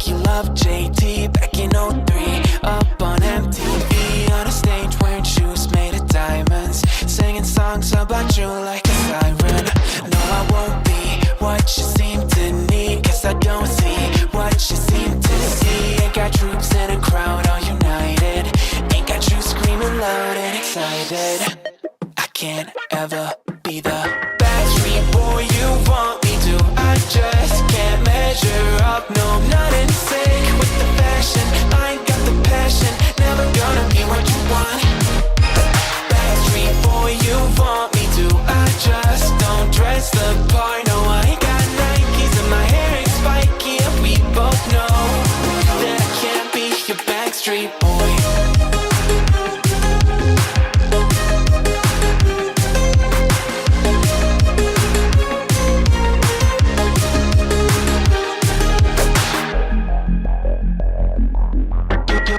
you love JT back in '03. Up on MTV on a stage wearing shoes made of diamonds, singing songs about you like a siren. No, I won't be what you seem to need, 'cause I don't see what you seem to see. Ain't got troops in a crowd all united, ain't got you screaming loud and excited. I can't ever be the Backstreet boy you want me to. I just can't measure up, no, I'm not in sync with the fashion. I ain't got the passion, never gonna be what you want. Backstreet boy you want me to. I just don't dress the part, no, I ain't got Nikes and my hair ain't spiky, and we both know that I can't be your Backstreet boy.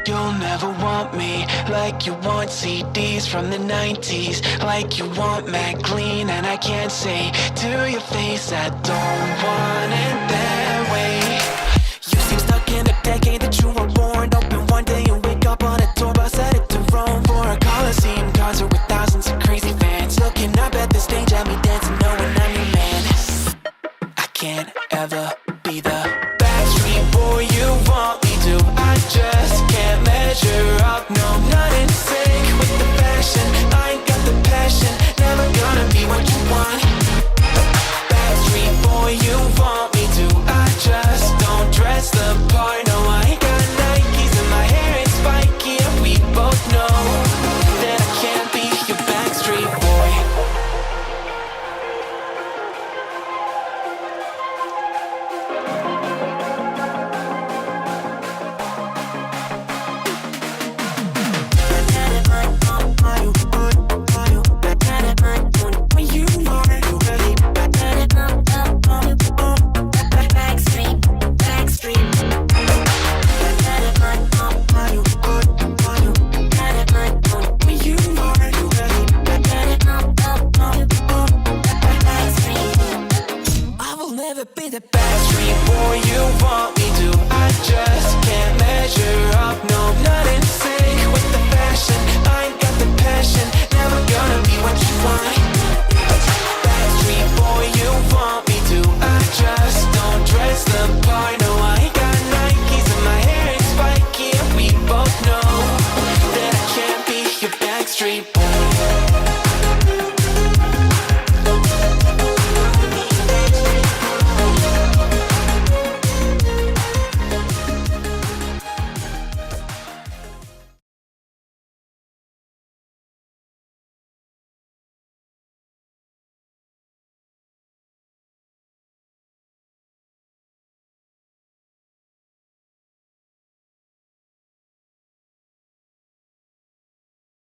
You'll never want me like you want CDs from the 90s, like you want Mac Clean, and I can't say to your face I don't want it that way. You seem stuck in the decade that you were born. Open one day and wake up on a tour bus headed to Rome for a Coliseum concert with thousands of crazy fans looking up at the stage at me dancing, knowing I'm your man. I can't ever be the Backstreet boy you want me to. I just can't measure up, no, I'm not in sync with the fashion. I ain't got the passion, never gonna be what you want. Backstreet boy you want me to. I just don't dress the part, no, I ain't got Nikes and my hair ain't spiky, and we both know that I can't be your Backstreet boy. I will never be the Backstreet boy you want me to. I just